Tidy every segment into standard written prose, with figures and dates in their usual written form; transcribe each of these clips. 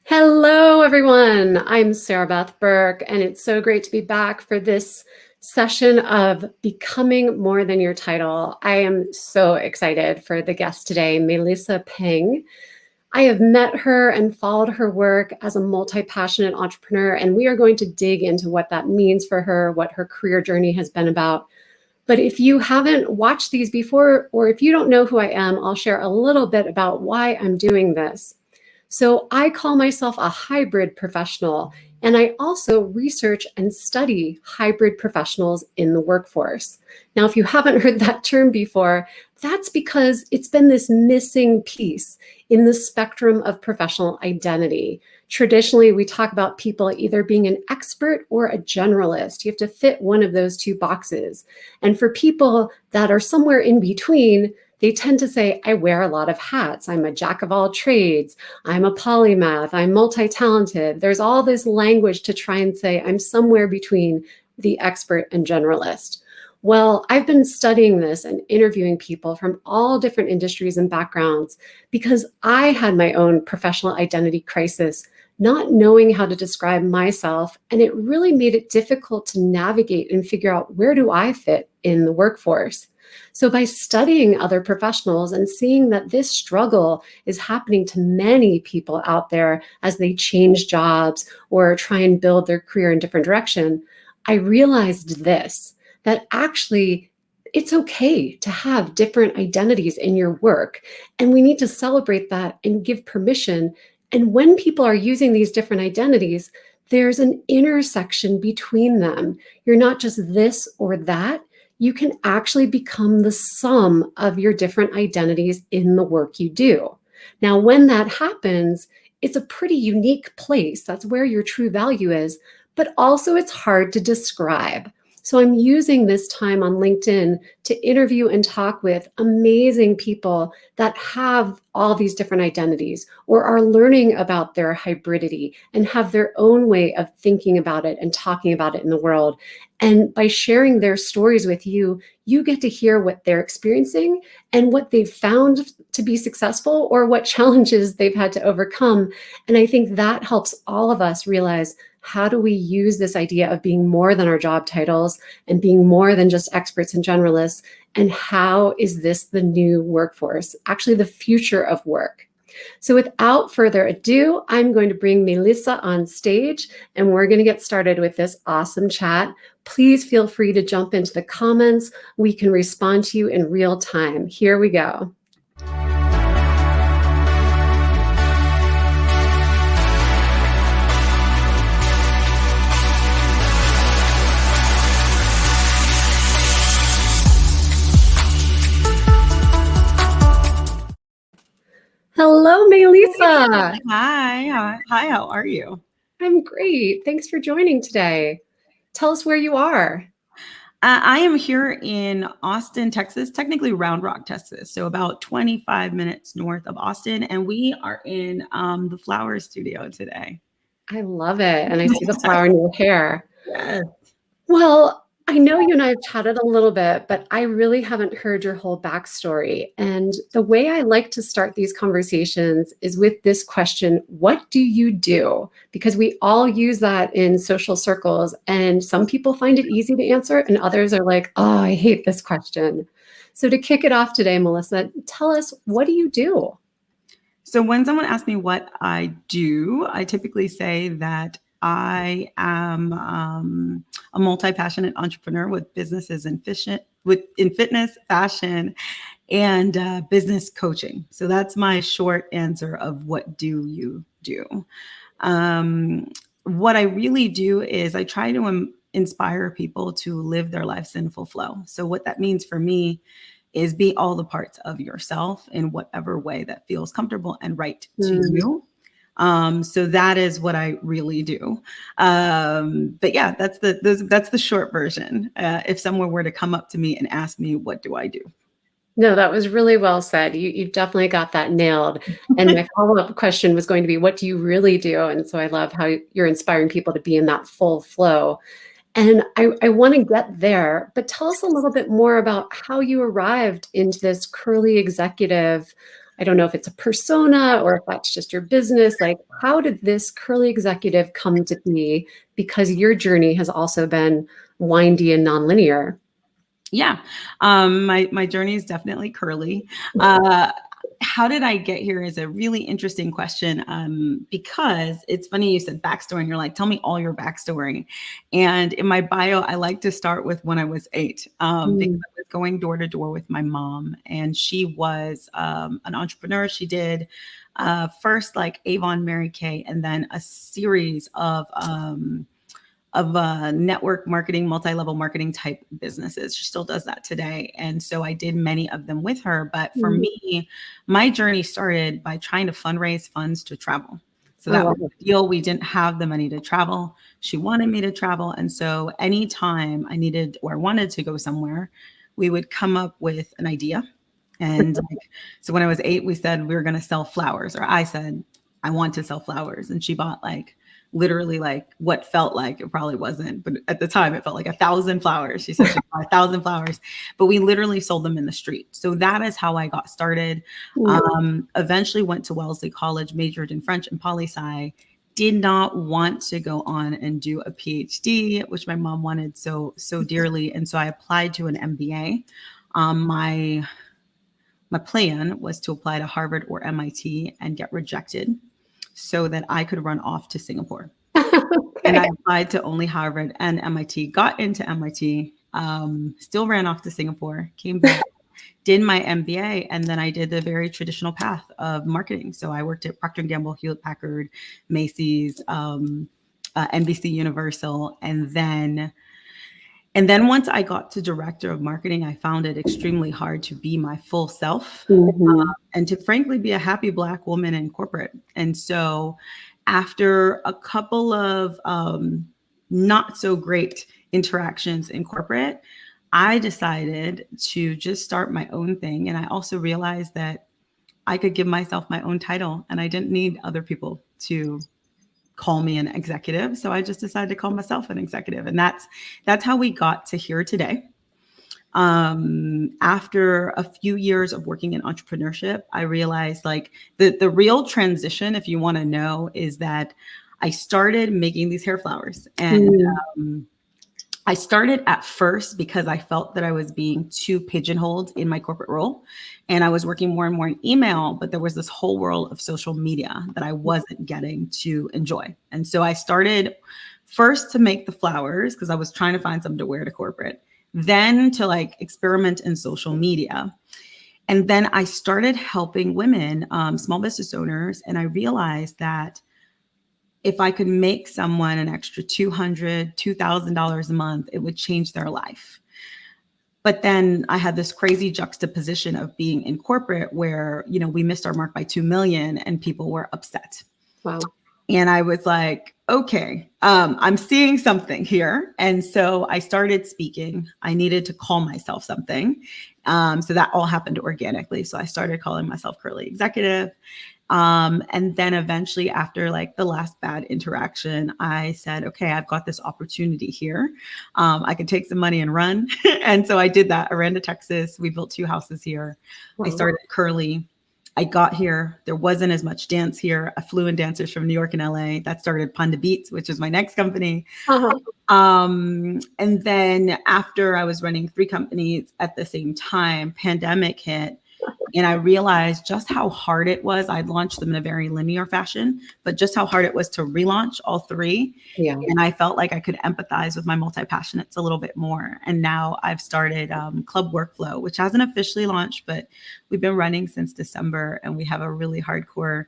Hello, everyone. I'm Sarabeth Berk, and it's so great to be back for this session of Becoming More Than Your Title. I am so excited for the guest today, Mélissa Peng. I have met her and followed her work as a multi-passionate entrepreneur, and we are going to dig into what that means for her, what her career journey has been about. But if you haven't watched these before, or if you don't know who I am, I'll share a little bit about why I'm doing this. So I call myself a hybrid professional, and I also research and study hybrid professionals in the workforce. Now, if you haven't heard that term before, that's because it's been this missing piece in the spectrum of professional identity. Traditionally, we talk about people either being an expert or a generalist. You have to fit one of those two boxes. And for people that are somewhere in between, they tend to say, I wear a lot of hats. I'm a jack of all trades. I'm a polymath. I'm multi-talented. There's all this language to try and say I'm somewhere between the expert and generalist. Well, I've been studying this and interviewing people from all different industries and backgrounds because I had my own professional identity crisis, not knowing how to describe myself. And it really made it difficult to navigate and figure out, where do I fit in the workforce? So by studying other professionals and seeing that this struggle is happening to many people out there as they change jobs or try and build their career in different direction, I realized this, that actually it's okay to have different identities in your work. And we need to celebrate that and give permission. And when people are using these different identities, there's an intersection between them. You're not just this or that. You can actually become the sum of your different identities in the work you do. Now, when that happens, it's a pretty unique place. That's where your true value is, but also it's hard to describe. So I'm using this time on LinkedIn to interview and talk with amazing people that have all these different identities or are learning about their hybridity and have their own way of thinking about it and talking about it in the world. And by sharing their stories with you, you get to hear what they're experiencing and what they've found to be successful or what challenges they've had to overcome. And I think that helps all of us realize, how do we use this idea of being more than our job titles and being more than just experts and generalists? And how is this the new workforce, actually the future of work? So without further ado, I'm going to bring Mélissa on stage and we're going to get started with this awesome chat. Please feel free to jump into the comments. We can respond to you in real time. Here we go. Hello, Mélissa. Hi, how are you? I'm great. Thanks for joining today. Tell us where you are. I am here in Austin, Texas, technically Round Rock, Texas. So about 25 minutes north of Austin. And we are in the flower studio today. I love it. And I see the flower in your hair. Yes. Well, I know you and I have chatted a little bit, but I really haven't heard your whole backstory. And the way I like to start these conversations is with this question: what do you do? Because we all use that in social circles, and some people find it easy to answer, and others are like, oh, I hate this question. So to kick it off today, Mélissa, tell us, what do you do? So when someone asks me what I do, I typically say that I am a multi-passionate entrepreneur with businesses in fitness, fashion, and business coaching. So that's my short answer of what do you do. What I really do is I try to inspire people to live their lives in full flow. So what that means for me is be all the parts of yourself in whatever way that feels comfortable and right to you. So that is what I really do. But yeah, that's the short version. If someone were to come up to me and ask me, what do I do? No, that was really well said. You've definitely got that nailed. And my follow-up question was going to be, what do you really do? And so I love how you're inspiring people to be in that full flow. And I want to get there, but tell us a little bit more about how you arrived into this curly executive I don't know if it's a persona or if that's just your business. Like, how did this Curly Executive come to be? Because your journey has also been windy and nonlinear. Yeah. My journey is definitely curly. How did I get here is a really interesting question, because it's funny you said backstory and you're like, tell me all your backstory. And in my bio, I like to start with when I was 8, because I was going door to door with my mom, and she was an entrepreneur. She did first like Avon, Mary Kay, and then a series of network marketing, multi-level marketing type businesses. She still does that today. And so I did many of them with her. But for me, my journey started by trying to fundraise funds to travel. So that was the deal. We didn't have the money to travel. She wanted me to travel. And so anytime I needed or wanted to go somewhere, we would come up with an idea. And like, so when I was 8, we said we were going to sell flowers, or I said, I want to sell flowers. And she bought like literally like what felt like, it probably wasn't, but at the time it felt like 1,000 flowers. She said she bought 1,000 flowers, but we literally sold them in the street. So that is how I got started. Eventually went to Wellesley College, majored in French and poli-sci, did not want to go on and do a PhD, which my mom wanted so dearly. And so I applied to an MBA. My plan was to apply to Harvard or MIT and get rejected so that I could run off to Singapore. And I applied to only Harvard and MIT, got into MIT, still ran off to Singapore, came back, did my MBA, and then I did the very traditional path of marketing. So I worked at Procter & Gamble, Hewlett Packard, Macy's, NBC Universal, and then once I got to director of marketing, I found it extremely hard to be my full self, and to frankly be a happy Black woman in corporate. And so after a couple of not so great interactions in corporate, I decided to just start my own thing. And I also realized that I could give myself my own title and I didn't need other people to call me an executive. So I just decided to call myself an executive. And that's how we got to here today. After a few years of working in entrepreneurship, I realized like the real transition, if you want to know, is that I started making these hair flowers. And I started at first because I felt that I was being too pigeonholed in my corporate role. And I was working more and more in email, but there was this whole world of social media that I wasn't getting to enjoy. And so I started first to make the flowers because I was trying to find something to wear to corporate, then to like experiment in social media. And then I started helping women, small business owners. And I realized that if I could make someone an extra $200, $2,000 a month, it would change their life. But then I had this crazy juxtaposition of being in corporate where, you know, we missed our mark by 2 million and people were upset. Wow. And I was like, okay, I'm seeing something here. And so I started speaking. I needed to call myself something. So that all happened organically. So I started calling myself Curly Executive. And then eventually after like the last bad interaction, I said, okay, I've got this opportunity here. I can take some money and run. And so I did that. I ran to Texas. We built 2 houses here. I started Curly. I got here. There wasn't as much dance here. I flew in dancers from New York and LA. That started Panda Beats, which is my next company. And then after I was running 3 companies at the same time, pandemic hit. And I realized just how hard it was. I'd launched them in a very linear fashion, but just how hard it was to relaunch all 3. Yeah. And I felt like I could empathize with my multi-passionates a little bit more. And now I've started Club Workflow, which hasn't officially launched, but we've been running since December. And we have a really hardcore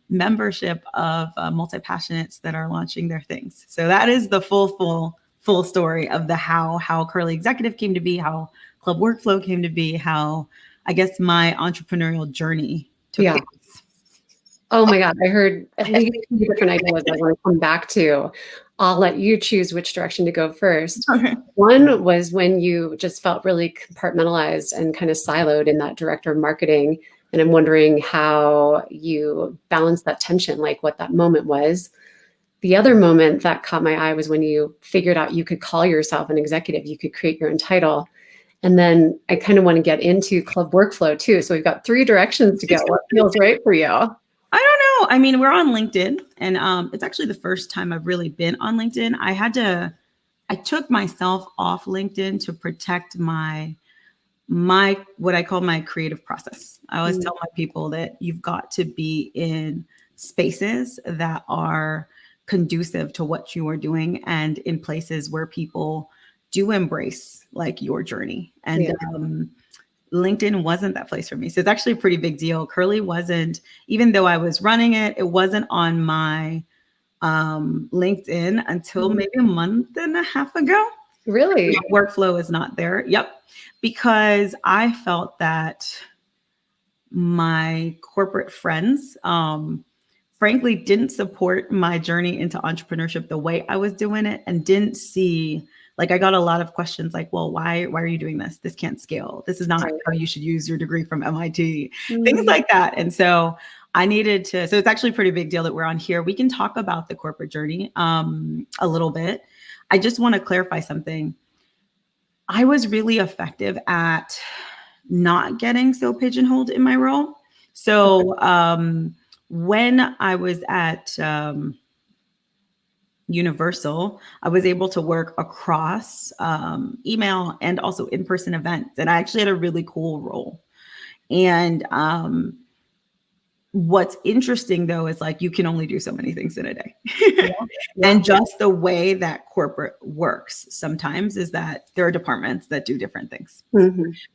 membership of multi-passionates that are launching their things. So that is the full story of the how Curly Executive came to be, how Club Workflow came to be, how I guess my entrepreneurial journey took place. Oh my God, I heard at least 2 different ideas I want to come back to. I'll let you choose which direction to go first. Okay. One was when you just felt really compartmentalized and kind of siloed in that director of marketing. And I'm wondering how you balanced that tension, like what that moment was. The other moment that caught my eye was when you figured out you could call yourself an executive, you could create your own title. And then I kind of want to get into club workflow too. So we've got 3 directions to go. What feels right for you? I don't know. I mean, we're on LinkedIn, and it's actually the first time I've really been on LinkedIn. I took myself off LinkedIn to protect my what I call my creative process. I always tell my people that you've got to be in spaces that are conducive to what you are doing and in places where people do embrace like your journey. And Yeah. LinkedIn wasn't that place for me. So it's actually a pretty big deal. Curly wasn't, even though I was running it, it wasn't on my LinkedIn until maybe a month and a half ago. Really? My workflow is not there. Yep. Because I felt that my corporate friends, frankly, didn't support my journey into entrepreneurship the way I was doing it, and didn't see, like, I got a lot of questions like, well, why are you doing this? This can't scale. This is not how you should use your degree from MIT, things like that. And so I needed to, so it's actually a pretty big deal that we're on here. We can talk about the corporate journey a little bit. I just want to clarify something. I was really effective at not getting so pigeonholed in my role. So when I was at Universal, I was able to work across email and also in-person events. And I actually had a really cool role. And what's interesting though is like you can only do so many things in a day. And just the way that corporate works sometimes is that there are departments that do different things.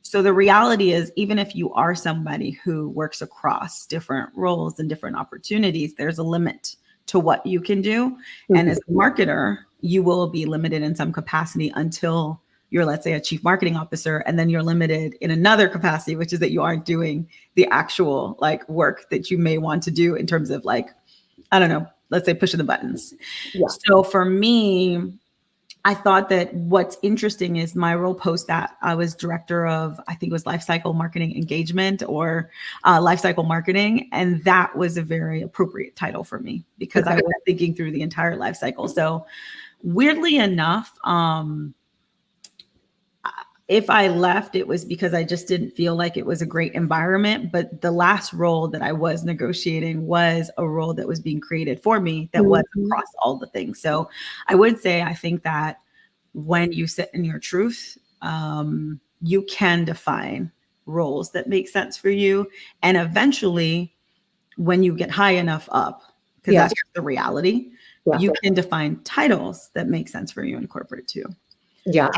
So the reality is, even if you are somebody who works across different roles and different opportunities, there's a limit to what you can do. And as a marketer, you will be limited in some capacity until you're, let's say, a chief marketing officer, and then you're limited in another capacity, which is that you aren't doing the actual like work that you may want to do in terms of like, I don't know, let's say pushing the buttons. So for me, I thought that what's interesting is my role post that I was director of, I think it was lifecycle marketing engagement or lifecycle marketing. And that was a very appropriate title for me because I was thinking through the entire life cycle. So weirdly enough, if I left, it was because I just didn't feel like it was a great environment. But the last role that I was negotiating was a role that was being created for me that was across all the things. So I would say, I think that when you sit in your truth, you can define roles that make sense for you. And eventually, when you get high enough up, because that's the reality, you can define titles that make sense for you in corporate too. Yeah.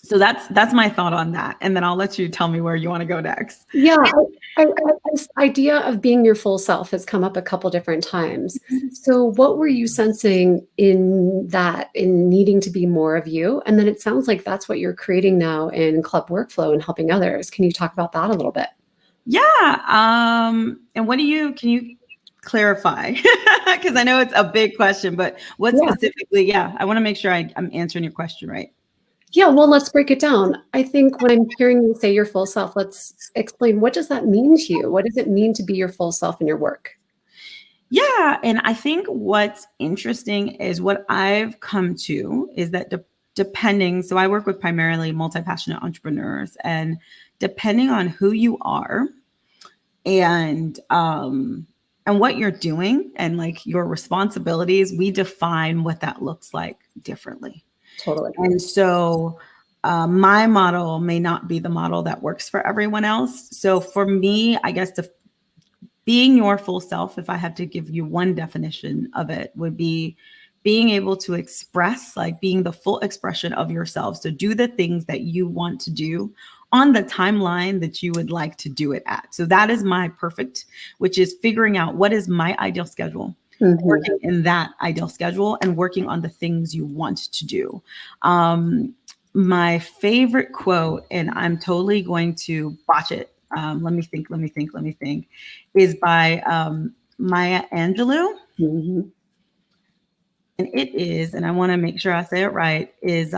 So that's my thought on that. And then I'll let you tell me where you want to go next. Yeah. This idea of being your full self has come up a couple different times. So what were you sensing in that, in needing to be more of you? And then it sounds like that's what you're creating now in club workflow and helping others. Can you talk about that a little bit? Yeah. And can you clarify? Because I know it's a big question, but what specifically, I want to make sure I'm answering your question right. Yeah, well, let's break it down. I think when I'm hearing you say your full self, let's explain, what does that mean to you? What does it mean to be your full self in your work? Yeah, and I think what's interesting is what I've come to is that depending, so I work with primarily multi-passionate entrepreneurs, and depending on who you are and what you're doing and like your responsibilities, we define what that looks like differently. Totally. And so my model may not be the model that works for everyone else. So for me, I guess being your full self, if I had to give you one definition of it, would be being able to express, like being the full expression of yourself. So do the things that you want to do on the timeline that you would like to do it at. So that is my perfect, which is figuring out what is my ideal schedule. Working in that ideal schedule and working on the things you want to do. My favorite quote, and I'm totally going to botch it. Let me think, is by Maya Angelou. And it is, and I want to make sure I say it right, is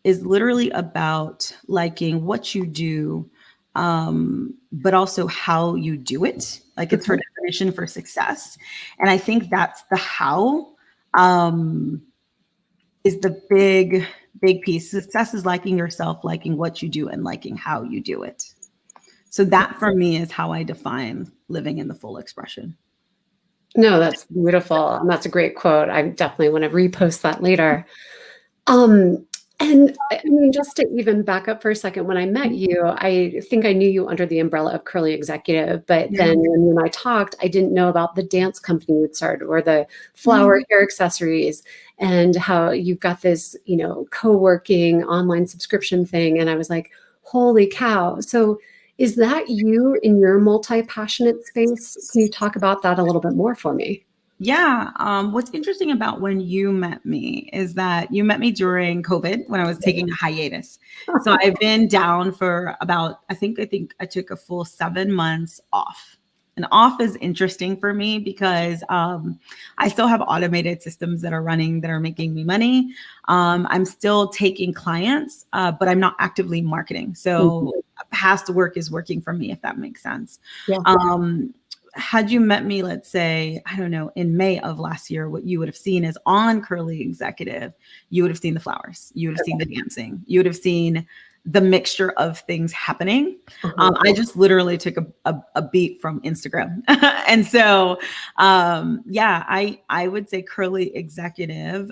literally about liking what you do, but also how you do it. Like it's her definition for success. And I think that's the how is the big big piece. Success is liking yourself, liking what you do, and liking how you do it. So that for me is how I define living in the full expression. No, that's beautiful. And that's a great quote. I definitely want to repost that later. Um, and I mean, just to even back up for a second, when I met you, I think I knew you under the umbrella of Curly Executive, but Yeah. then when you and I talked, I didn't know about the dance company you'd started or the flower Mhm. hair accessories and how you've got this, co-working online subscription thing. And I was like, holy cow. So is that you in your multi-passionate space? Can you talk about that a little bit more for me? Yeah. What's interesting about when you met me is that you met me during COVID when I was taking a hiatus. So I've been down for about, I think I took a full 7 months off. And off is interesting for me because I still have automated systems that are running that are making me money. I'm still taking clients, but I'm not actively marketing. So past work is working for me, if that makes sense. Yeah. Had you met me, let's say, I don't know, in May of last year, what you would have seen is on Curly Executive, you would have seen the flowers, you would have seen the dancing, you would have seen the mixture of things happening. I just literally took a beat from Instagram. And so, yeah, I would say Curly Executive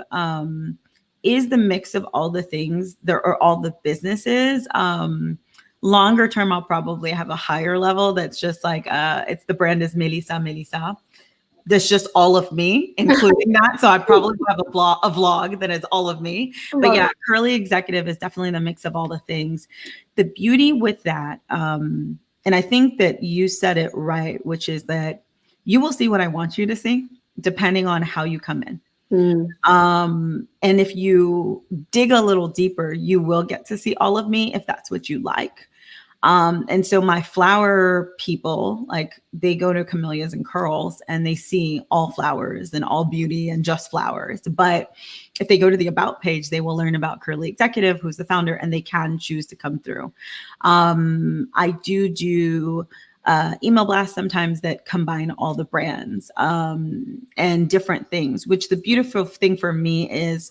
is the mix of all the things there are, all the businesses. Longer term, I'll probably have a higher level that's just like, it's the brand is Mélissa. That's just all of me, including that. So I probably have a vlog that is all of me. But yeah, Curly Executive is definitely the mix of all the things. The beauty with that, and I think that you said it right, which is that you will see what I want you to see, depending on how you come in. And if you dig a little deeper, you will get to see all of me if that's what you like. And so my flower people, like they go to Camellias and Curls and they see all flowers and all beauty and just flowers. But if they go to the about page, they will learn about Curly Executive, who's the founder, and they can choose to come through. I do email blasts sometimes that combine all the brands and different things, which the beautiful thing for me is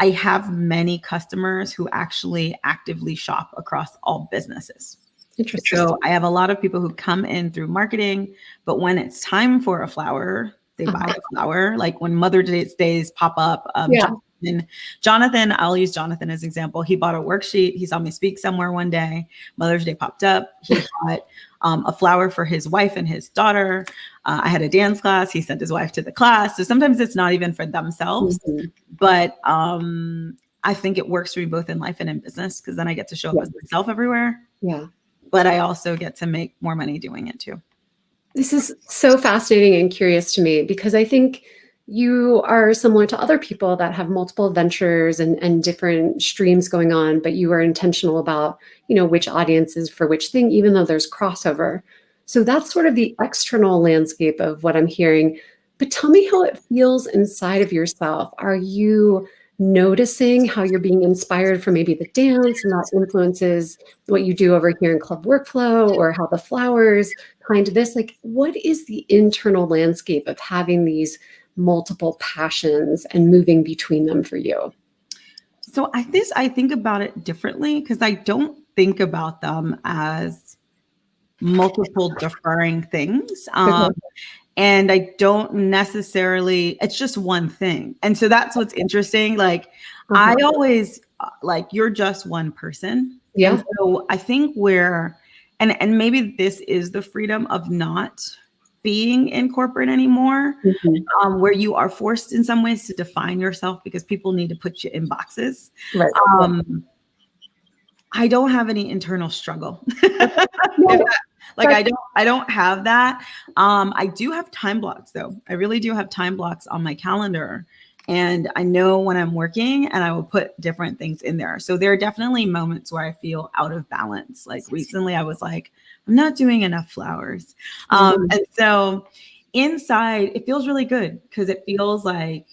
I have many customers who actually actively shop across all businesses. Interesting. So I have a lot of people who come in through marketing, but when it's time for a flower, they buy a flower. Like when Mother's Days pop up, Jonathan, I'll use Jonathan as an example. He bought a worksheet. He saw me speak somewhere one day. Mother's Day popped up. He bought a flower for his wife and his daughter. I had a dance class. He sent his wife to the class. So sometimes it's not even for themselves, but I think it works for me both in life and in business because then I get to show up as myself everywhere. Yeah. But I also get to make more money doing it too. This is so fascinating and curious to me because I think you are similar to other people that have multiple ventures and different streams going on, but you are intentional about, which audiences for which thing, even though there's crossover. So that's sort of the external landscape of what I'm hearing. But tell me how it feels inside of yourself. Are you noticing how you're being inspired for maybe the dance and that influences what you do over here in Club Workflow, or how the flowers kind of this? Like, what is the internal landscape of having these multiple passions and moving between them for you? So I think about it differently because I don't think about them as multiple deferring things. And I don't necessarily, it's just one thing. And so that's what's interesting. Like I always like, you're just one person. Yeah. And so I think and maybe this is the freedom of not being in corporate anymore, where you are forced in some ways to define yourself because people need to put you in boxes. Right. I don't have any internal struggle. No, I don't have that. I do have time blocks though. I really do have time blocks on my calendar. And I know when I'm working and I will put different things in there. So there are definitely moments where I feel out of balance. Like recently I was like, I'm not doing enough flowers. And so inside it feels really good because it feels like,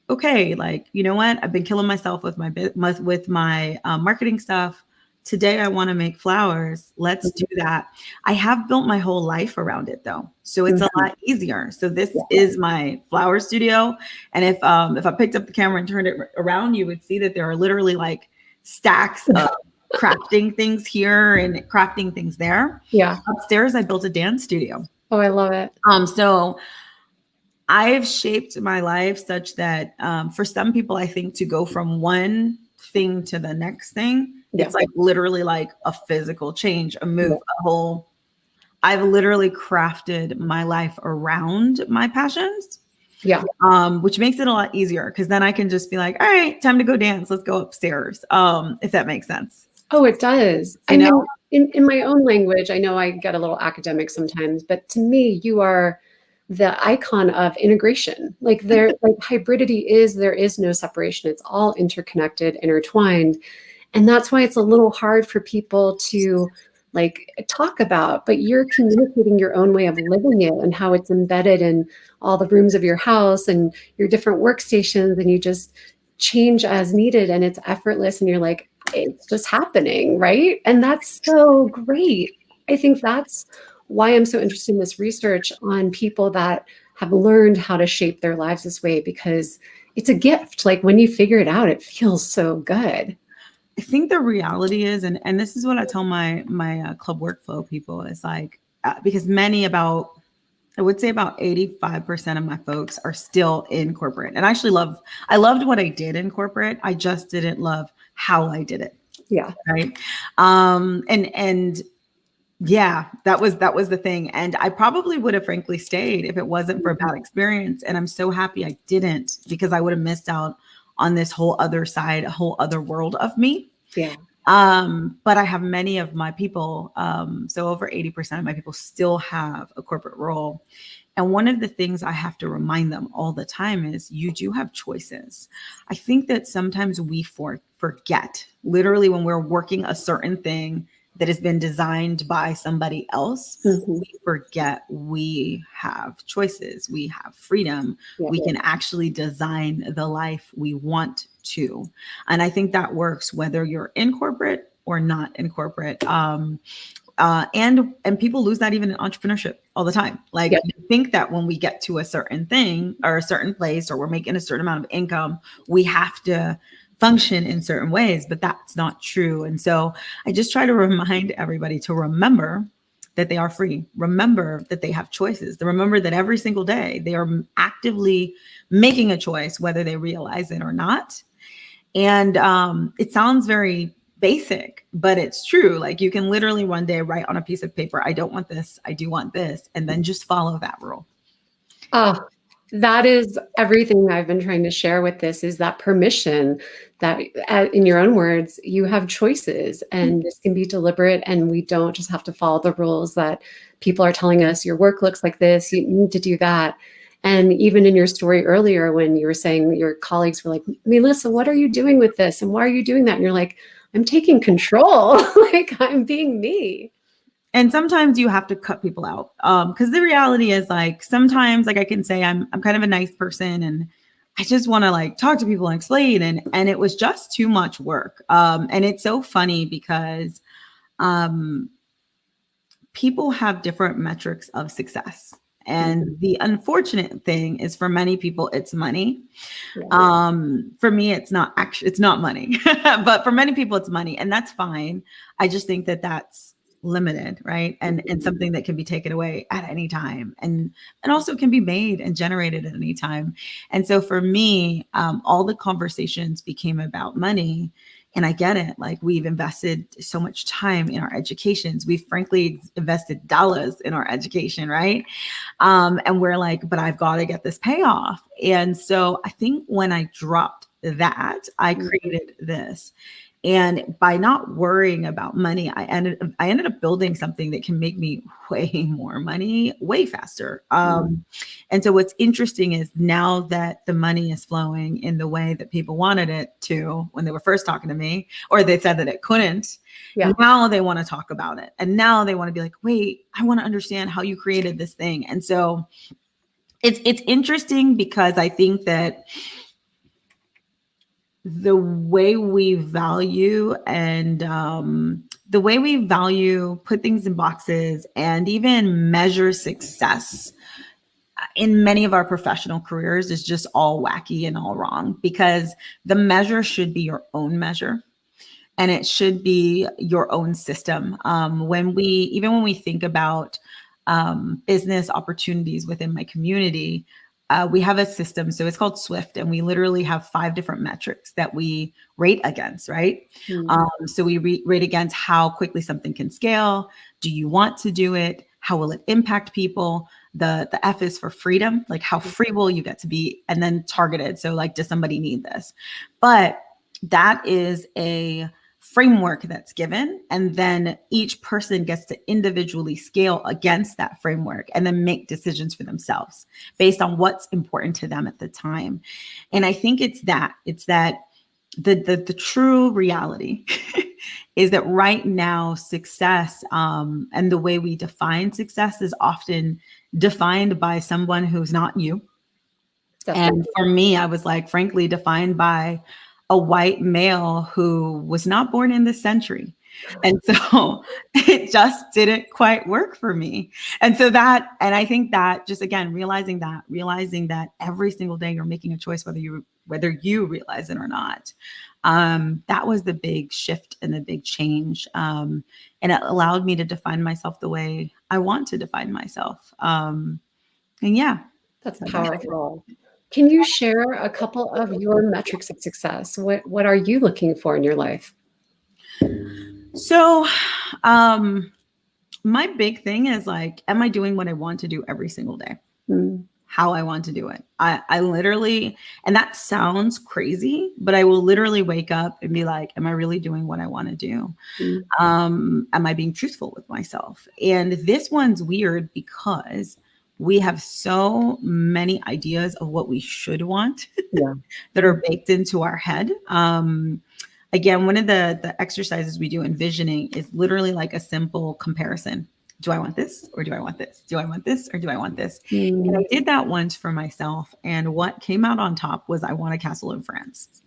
okay, like, you know what? I've been killing myself with my marketing stuff. today I want to make flowers. Let's do that. I have built my whole life around it though. So it's a lot easier. So this is my flower studio. And if I picked up the camera and turned it around, you would see that there are literally like stacks of crafting things here and crafting things there. Yeah. Upstairs, I built a dance studio. Oh, I love it. So I've shaped my life such that for some people, I think to go from one thing to the next thing, it's like literally like a physical change, a move, a whole. I've literally crafted my life around my passions. Yeah. Which makes it a lot easier because then I can just be like, all right, time to go dance. Let's go upstairs. If that makes sense. Oh, it does. I know. In my own language, I know I get a little academic sometimes, but to me, you are the icon of integration. Like there hybridity there is no separation. It's all interconnected, intertwined. And that's why it's a little hard for people to like talk about, but you're communicating your own way of living it and how it's embedded in all the rooms of your house and your different workstations, and you just change as needed and it's effortless and you're like, it's just happening, right? And that's so great. I think that's why I'm so interested in this research on people that have learned how to shape their lives this way, because it's a gift. Like when you figure it out, it feels so good. I think the reality is, and this is what I tell my club workflow people, is like, because I would say about 85% of my folks are still in corporate. And I loved what I did in corporate. I just didn't love how I did it. Yeah. Right. And yeah, that was the thing. And I probably would have frankly stayed if it wasn't for a bad experience. And I'm so happy I didn't, because I would have missed out on this whole other side, a whole other world of me. Yeah. But I have many of my people, so over 80% of my people still have a corporate role. And one of the things I have to remind them all the time is you do have choices. I think that sometimes we forget, literally, when we're working a certain thing that has been designed by somebody else, we forget we have choices. We have freedom. We can actually design the life we want to. And I think that works whether you're in corporate or not in corporate. And people lose that even in entrepreneurship all the time. Like they think that when we get to a certain thing or a certain place, or we're making a certain amount of income, we have to function in certain ways, but that's not true. And so I just try to remind everybody to remember that they are free. Remember that they have choices. They remember that every single day they are actively making a choice, whether they realize it or not. And it sounds very basic, but it's true. Like you can literally one day write on a piece of paper, I don't want this, I do want this, and then just follow that rule. Oh, that is everything I've been trying to share with this, is that permission that, in your own words, you have choices and this can be deliberate, and we don't just have to follow the rules that people are telling us. Your work looks like this, you need to do that. And even in your story earlier, when you were saying your colleagues were like, Mélissa, what are you doing with this? And why are you doing that? And you're like, I'm taking control. Like I'm being me. And sometimes you have to cut people out. Because the reality is, like, sometimes, like, I can say I'm kind of a nice person and I just want to like talk to people and explain. And it was just too much work. And it's so funny because people have different metrics of success. And the unfortunate thing is, for many people, it's money. For me, it's not money, but for many people, it's money, and that's fine. I just think that that's limited, right? And something that can be taken away at any time, and also can be made and generated at any time. And so for me, all the conversations became about money. And I get it. Like, we've invested so much time in our educations. We've frankly invested dollars in our education, right? And we're like, but I've got to get this payoff. And so I think when I dropped that, I created this. And by not worrying about money, I ended up building something that can make me way more money, way faster. And so what's interesting is, now that the money is flowing in the way that people wanted it to when they were first talking to me, or they said that it couldn't, now they want to talk about it. And now they want to be like, wait, I want to understand how you created this thing. And so it's interesting, because I think that the way we value and the way we value, put things in boxes, and even measure success in many of our professional careers is just all wacky and all wrong, because the measure should be your own measure. And it should be your own system. When we think about business opportunities within my community, we have a system. So it's called Swift, and we literally have 5 different metrics that we rate against, right? So we rate against how quickly something can scale. Do you want to do it? How will it impact people? The F is for freedom, like how free will you get to be, and then targeted. So like, does somebody need this? But that is a framework that's given, and then each person gets to individually scale against that framework and then make decisions for themselves based on what's important to them at the time. And I think it's that the true reality is that right now success and the way we define success is often defined by someone who's not you. Definitely. And for me, I was like, frankly, defined by a white male who was not born in this century. And so it just didn't quite work for me. And so I think that just, again, realizing that every single day you're making a choice, whether you realize it or not. That was the big shift and the big change. And it allowed me to define myself the way I want to define myself. And yeah. That's powerful. Can you share a couple of your metrics of success? What are you looking for in your life? So, my big thing is like, am I doing what I want to do every single day? How I want to do it. I literally, and that sounds crazy, but I will literally wake up and be like, am I really doing what I want to do? Am I being truthful with myself? And this one's weird because we have so many ideas of what we should want that are baked into our head. Again, one of the exercises we do in visioning is literally like a simple comparison. Do I want this or do I want this? Do I want this or do I want this? And I did that once for myself. And what came out on top was I want a castle in France.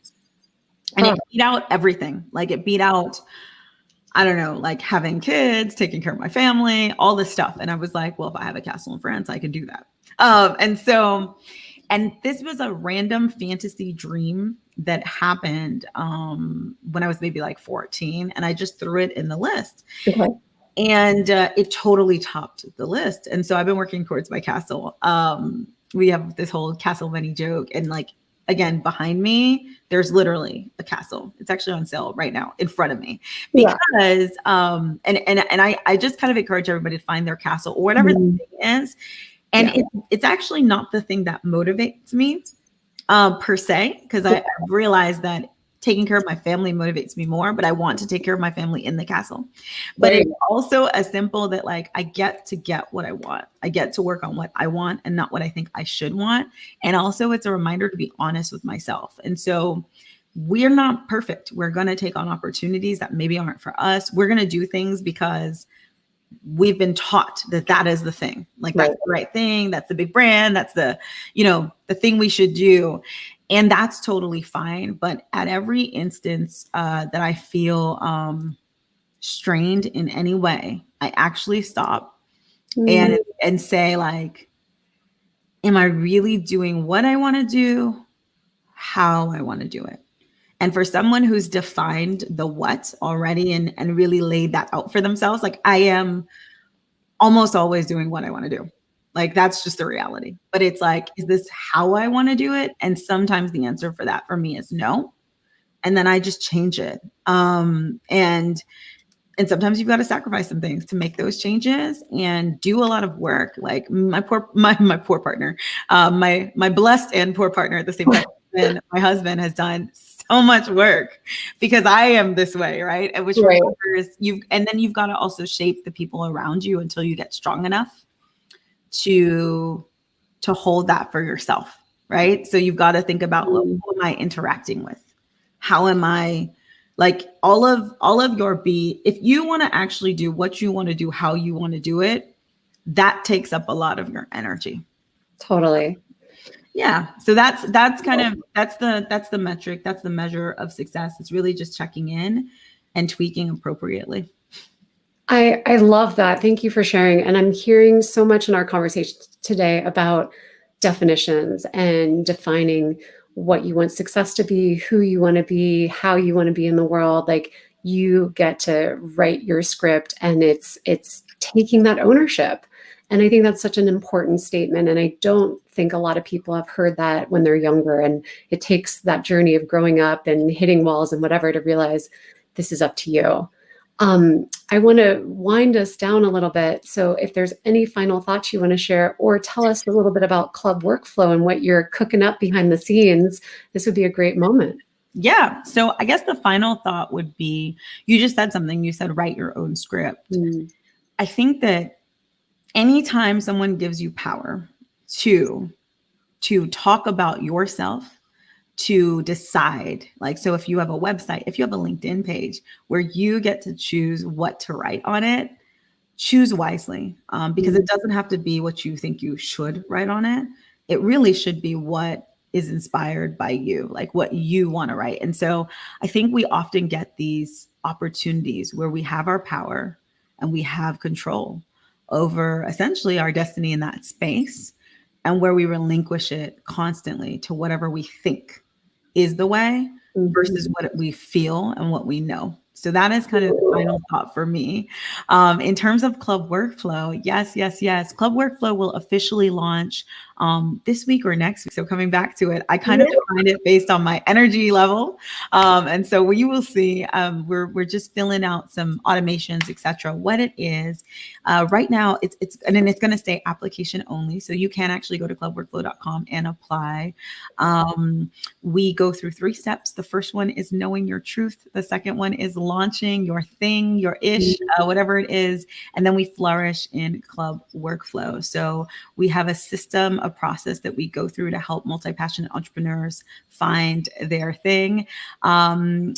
And it beat out everything. Like it beat out, I don't know, like having kids, taking care of my family, all this stuff. And I was like, well, if I have a castle in France, I can do that. And this was a random fantasy dream that happened when I was maybe like 14. And I just threw it in the list. Okay. And it totally topped the list. And so I've been working towards my castle. We have this whole castle money joke. And like, again, behind me, there's literally a castle. It's actually on sale right now in front of me because, I just kind of encourage everybody to find their castle or whatever the thing is. And it's actually not the thing that motivates me per se, because I realized that taking care of my family motivates me more, but I want to take care of my family in the castle. But it's also as simple that like, I get to get what I want. I get to work on what I want and not what I think I should want. And also it's a reminder to be honest with myself. And so we're not perfect. We're going to take on opportunities that maybe aren't for us. We're going to do things because we've been taught that that is the thing. Like that's the right thing. That's the big brand. That's the, the thing we should do. And that's totally fine. But at every instance that I feel strained in any way, I actually stop and say like, am I really doing what I want to do? How I want to do it? And for someone who's defined the what already and really laid that out for themselves, like I am almost always doing what I want to do. Like that's just the reality. But it's like, is this how I want to do it? And sometimes the answer for that for me is no. And then I just change it. And sometimes you've got to sacrifice some things to make those changes and do a lot of work. Like my poor partner, my blessed and poor partner at the same time. And my husband has done so much work because I am this way, right? And which requires and then you've got to also shape the people around you until you get strong enough to hold that for yourself, right? So you've got to think about who am I interacting with? How am I like all of your if you want to actually do what you want to do, how you want to do it, that takes up a lot of your energy. Totally. Yeah. So that's kind of that's the metric, that's the measure of success. It's really just checking in and tweaking appropriately. I love that. Thank you for sharing. And I'm hearing so much in our conversation today about definitions and defining what you want success to be, who you want to be, how you want to be in the world. Like you get to write your script and it's taking that ownership. And I think that's such an important statement. And I don't think a lot of people have heard that when they're younger. And it takes that journey of growing up and hitting walls and whatever to realize this is up to you. I want to wind us down a little bit. So if there's any final thoughts you want to share or tell us a little bit about club workflow and what you're cooking up behind the scenes, this would be a great moment. Yeah. So I guess the final thought would be, you just said something, you said, write your own script. I think that anytime someone gives you power to talk about yourself, to decide, like, so if you have a website, if you have a LinkedIn page where you get to choose what to write on it, choose wisely, because it doesn't have to be what you think you should write on it. It really should be what is inspired by you, like what you want to write. And so I think we often get these opportunities where we have our power and we have control over essentially our destiny in that space, and where we relinquish it constantly to whatever we think is the way versus what we feel and what we know. So that is kind of the final thought for me. In terms of club workflow, yes, yes, yes. Club workflow will officially launch this week or next week. So coming back to it, I kind of defined it based on my energy level. And so what you will see, we're just filling out some automations, etc. What it is right now, it's going to stay application only. So you can actually go to clubworkflow.com and apply. We go through 3 steps. The first one is knowing your truth. The second one is launching your thing, your ish, whatever it is. And then we flourish in club workflow. So we have a system, a process that we go through to help multi-passionate entrepreneurs find their thing.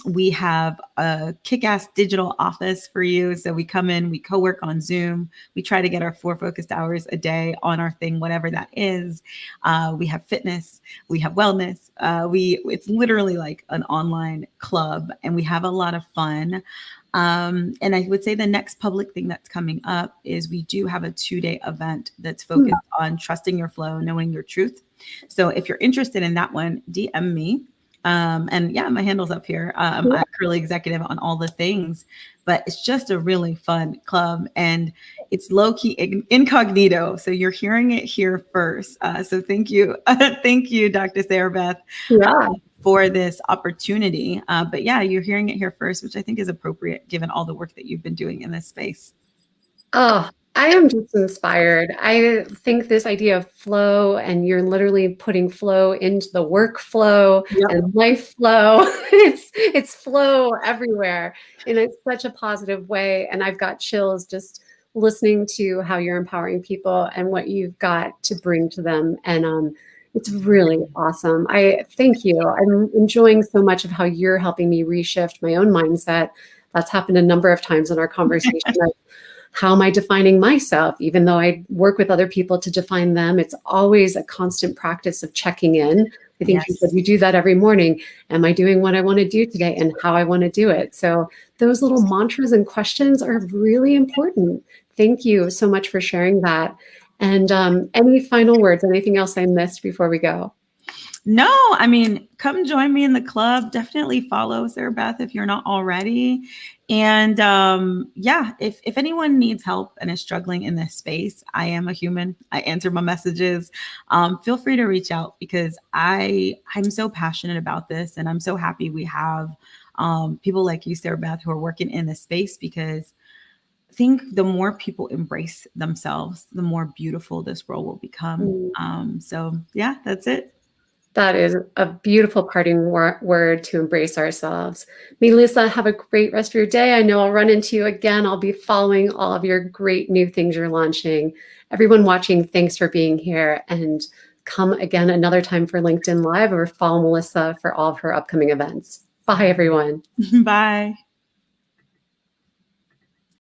We have a kick-ass digital office for you. So we come in, we co-work on Zoom. We try to get our 4 focused hours a day on our thing, whatever that is. We have fitness, we have wellness. It's literally like an online club, and we have a lot of fun. And I would say the next public thing that's coming up is we do have a 2-day event that's focused on trusting your flow, knowing your truth. So if you're interested in that one, DM me. And yeah, my handle's up here. I'm Curly Executive on all the things, but it's just a really fun club, and it's low key incognito. So you're hearing it here first. So thank you. Thank you, Dr. Sarabeth. For this opportunity. But yeah, you're hearing it here first, which I think is appropriate given all the work that you've been doing in this space. Oh, I am just inspired. I think this idea of flow, and you're literally putting flow into the workflow and life flow. It's flow everywhere. And it's such a positive way. And I've got chills just listening to how you're empowering people and what you've got to bring to them. And it's really awesome. I thank you. I'm enjoying so much of how you're helping me reshift my own mindset. That's happened a number of times in our conversation. How am I defining myself? Even though I work with other people to define them, it's always a constant practice of checking in. I think you said you do that every morning. Am I doing what I want to do today and how I want to do it? So those little mantras and questions are really important. Thank you so much for sharing that. And any final words, anything else I missed before we go? No, I mean, come join me in the club. Definitely follow Sarabeth if you're not already. And yeah, if anyone needs help and is struggling in this space, I am a human. I answer my messages. Feel free to reach out, because I'm so passionate about this, and I'm so happy we have people like you, Sarabeth, who are working in this space, because I think the more people embrace themselves, the more beautiful this world will become. So yeah, that's it. That is a beautiful parting word, to embrace ourselves. Mélissa, have a great rest of your day. I know I'll run into you again. I'll be following all of your great new things you're launching. Everyone watching, thanks for being here. And come again another time for LinkedIn Live, or follow Mélissa for all of her upcoming events. Bye, everyone. Bye.